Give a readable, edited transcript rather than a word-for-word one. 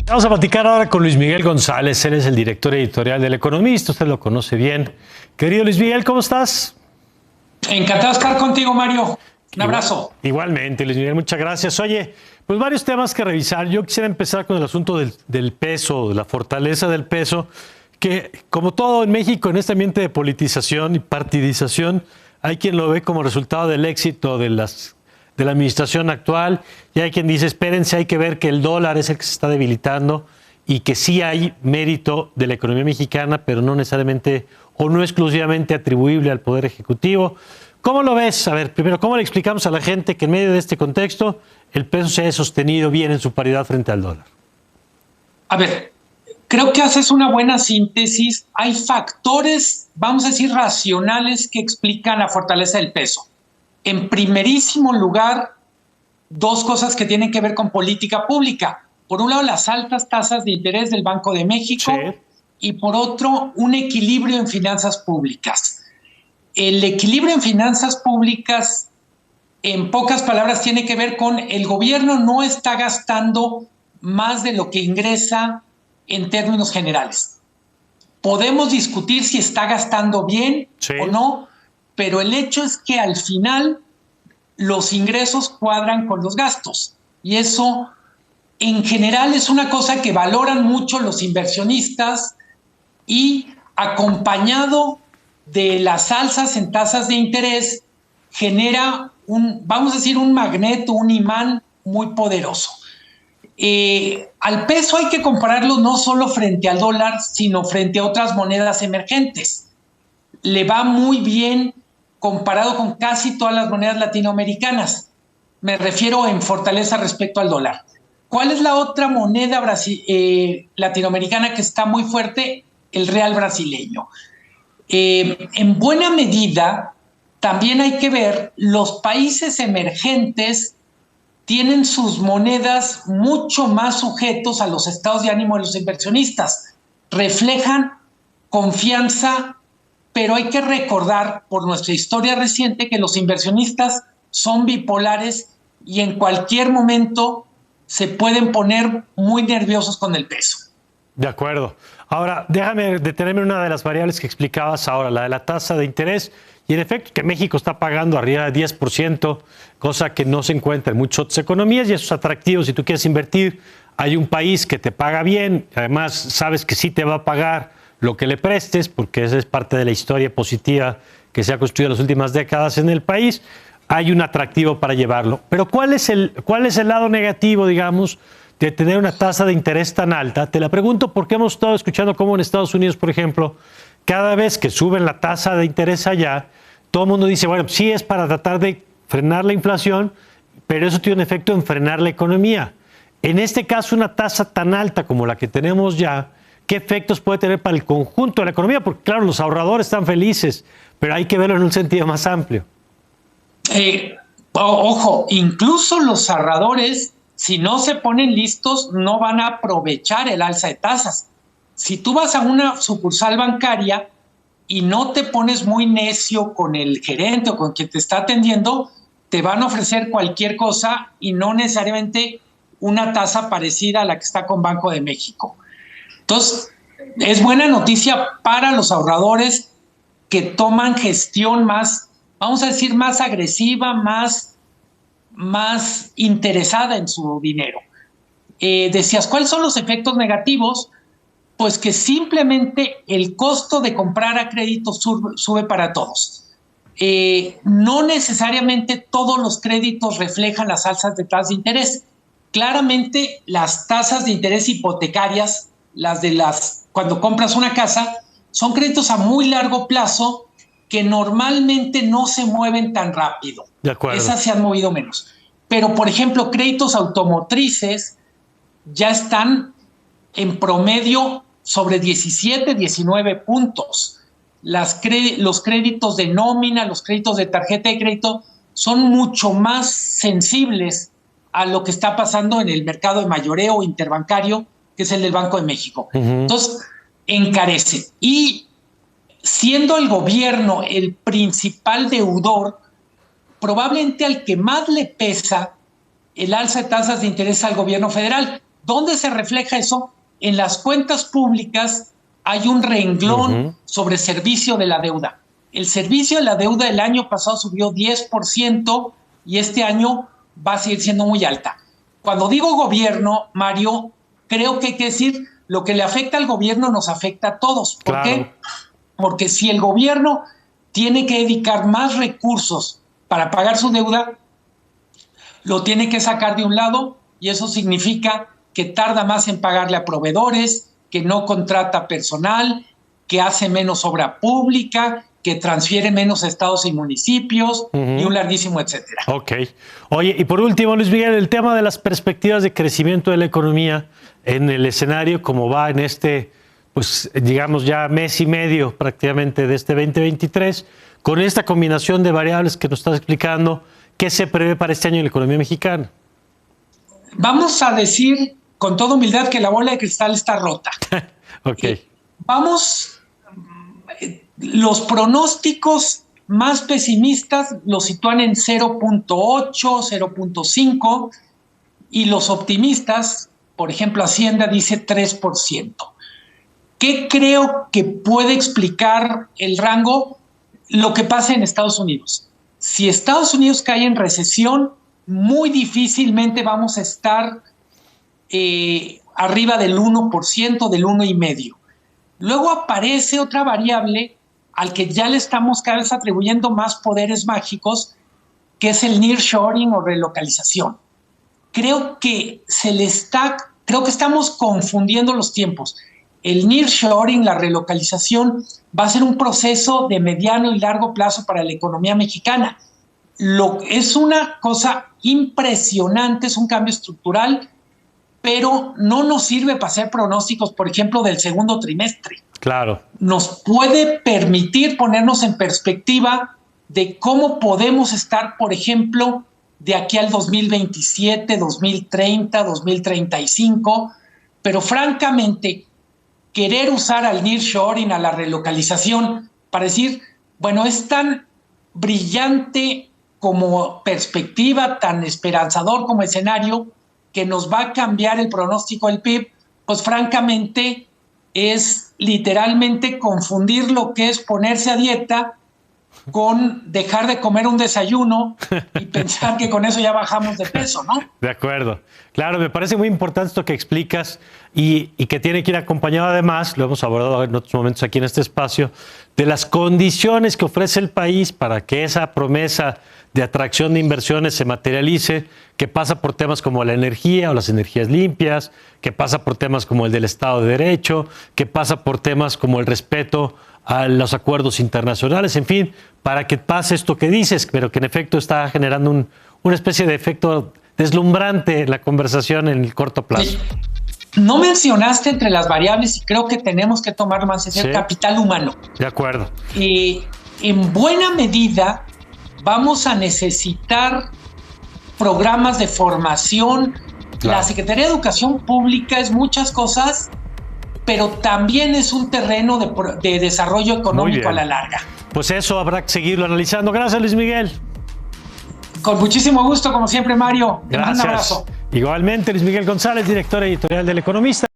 Vamos a platicar ahora con Luis Miguel González. Él es el director editorial del Economista. Usted lo conoce bien. Querido Luis Miguel, ¿cómo estás? Encantado de estar contigo, Mario. Un abrazo. Igualmente, Luis Miguel, muchas gracias. Oye, pues varios temas que revisar. Yo quisiera empezar con el asunto del peso, de la fortaleza del peso, que como todo en México, en este ambiente de politización y partidización, hay quien lo ve como resultado del éxito de la administración actual, y hay quien dice, espérense, hay que ver que el dólar es el que se está debilitando y que sí hay mérito de la economía mexicana, pero no necesariamente o no exclusivamente atribuible al Poder Ejecutivo. ¿Cómo lo ves? A ver, primero, ¿cómo le explicamos a la gente que en medio de este contexto el peso se ha sostenido bien en su paridad frente al dólar? A ver, creo que haces una buena síntesis. Hay factores, vamos a decir, racionales que explican la fortaleza del peso. En primerísimo lugar, dos cosas que tienen que ver con política pública. Por un lado, las altas tasas de interés del Banco de México, sí, y por otro, un equilibrio en finanzas públicas. El equilibrio en finanzas públicas, en pocas palabras, tiene que ver con el gobierno no está gastando más de lo que ingresa en términos generales. Podemos discutir si está gastando bien, sí, o no, pero el hecho es que al final los ingresos cuadran con los gastos. Y eso, en general, es una cosa que valoran mucho los inversionistas, y acompañado de las alzas en tasas de interés, genera vamos a decir, un magneto, un imán muy poderoso. Al peso hay que compararlo no solo frente al dólar, sino frente a otras monedas emergentes. Le va muy bien comparado con casi todas las monedas latinoamericanas. Me refiero en fortaleza respecto al dólar. ¿Cuál es la otra moneda latinoamericana que está muy fuerte? El real brasileño. En buena medida, también hay que ver, los países emergentes tienen sus monedas mucho más sujetos a los estados de ánimo de los inversionistas. Reflejan confianza, pero hay que recordar por nuestra historia reciente que los inversionistas son bipolares y en cualquier momento se pueden poner muy nerviosos con el peso. De acuerdo. Ahora, déjame detenerme en una de las variables que explicabas ahora, la de la tasa de interés. Y en efecto, que México está pagando arriba de 10%, cosa que no se encuentra en muchas otras economías, y eso es atractivo si tú quieres invertir. Hay un país que te paga bien, además sabes que sí te va a pagar lo que le prestes, porque esa es parte de la historia positiva que se ha construido en las últimas décadas en el país. Hay un atractivo para llevarlo. Pero ¿cuál es el lado negativo, digamos, de tener una tasa de interés tan alta? Te la pregunto porque hemos estado escuchando cómo en Estados Unidos, por ejemplo, cada vez que suben la tasa de interés allá, todo el mundo dice, bueno, sí es para tratar de frenar la inflación, pero eso tiene un efecto en frenar la economía. En este caso, una tasa tan alta como la que tenemos ya, ¿qué efectos puede tener para el conjunto de la economía? Porque claro, los ahorradores están felices, pero hay que verlo en un sentido más amplio. Ojo, incluso los ahorradores, si no se ponen listos, no van a aprovechar el alza de tasas. Si tú vas a una sucursal bancaria y no te pones muy necio con el gerente o con quien te está atendiendo, te van a ofrecer cualquier cosa y no necesariamente una tasa parecida a la que está con Banco de México. Entonces, es buena noticia para los ahorradores que toman gestión más, vamos a decir, más agresiva, más interesada en su dinero. Decías, ¿cuáles son los efectos negativos? Pues que simplemente el costo de comprar a crédito sube para todos. No necesariamente todos los créditos reflejan las alzas de tasas de interés. Claramente las tasas de interés hipotecarias, cuando compras una casa, son créditos a muy largo plazo que normalmente no se mueven tan rápido. De acuerdo. Esas se han movido menos. Pero, por ejemplo, créditos automotrices ya están en promedio sobre 17, 19 puntos. Los créditos de nómina, los créditos de tarjeta de crédito son mucho más sensibles a lo que está pasando en el mercado de mayoreo interbancario, que es el del Banco de México. Entonces, encarece. Y siendo el gobierno el principal deudor, probablemente al que más le pesa el alza de tasas de interés al gobierno federal. ¿Dónde se refleja eso? En las cuentas públicas hay un renglón sobre servicio de la deuda. El servicio de la deuda el año pasado subió 10% y este año va a seguir siendo muy alta. Cuando digo gobierno, Mario, creo que hay que decir lo que le afecta al gobierno nos afecta a todos. ¿Por qué? Porque si el gobierno tiene que dedicar más recursos para pagar su deuda, lo tiene que sacar de un lado y eso significa que tarda más en pagarle a proveedores, que no contrata personal, que hace menos obra pública, que transfiere menos a estados y municipios y un larguísimo etcétera. Ok. Oye, y por último, Luis Miguel, el tema de las perspectivas de crecimiento de la economía en el escenario, como va en este, pues digamos ya mes y medio prácticamente de este 2023, con esta combinación de variables que nos estás explicando, ¿qué se prevé para este año en la economía mexicana? Vamos a decir con toda humildad que la bola de cristal está rota. Ok. Los pronósticos más pesimistas los sitúan en 0.8, 0.5 y los optimistas, por ejemplo, Hacienda dice 3%. ¿Qué creo que puede explicar el rango? Lo que pasa en Estados Unidos. Si Estados Unidos cae en recesión, muy difícilmente vamos a estar arriba del 1%, del 1,5%. Luego aparece otra variable al que ya le estamos cada vez atribuyendo más poderes mágicos, que es el nearshoring o relocalización. Creo que estamos confundiendo los tiempos. El nearshoring, la relocalización, va a ser un proceso de mediano y largo plazo para la economía mexicana. Es una cosa impresionante, es un cambio estructural, pero no nos sirve para hacer pronósticos, por ejemplo, del segundo trimestre. Claro. Nos puede permitir ponernos en perspectiva de cómo podemos estar, por ejemplo, de aquí al 2027, 2030, 2035, pero francamente, querer usar al nearshoring, a la relocalización, para decir, bueno, es tan brillante como perspectiva, tan esperanzador como escenario, que nos va a cambiar el pronóstico del PIB, pues francamente es literalmente confundir lo que es ponerse a dieta con dejar de comer un desayuno y pensar que con eso ya bajamos de peso, ¿no? De acuerdo. Claro, me parece muy importante esto que explicas y que tiene que ir acompañado además, lo hemos abordado en otros momentos aquí en este espacio, de las condiciones que ofrece el país para que esa promesa de atracción de inversiones se materialice, que pasa por temas como la energía o las energías limpias, que pasa por temas como el del Estado de Derecho, que pasa por temas como el respeto a los acuerdos internacionales, en fin, para que pase esto que dices, pero que en efecto está generando una especie de efecto deslumbrante en la conversación en el corto plazo. No mencionaste entre las variables y creo que tenemos que tomar más en serio el capital humano. De acuerdo. En buena medida vamos a necesitar programas de formación. Claro. La Secretaría de Educación Pública es muchas cosas, pero también es un terreno de desarrollo económico a la larga. Pues eso habrá que seguirlo analizando. Gracias, Luis Miguel. Con muchísimo gusto, como siempre, Mario. Te mando un abrazo. Igualmente, Luis Miguel González, director editorial del Economista.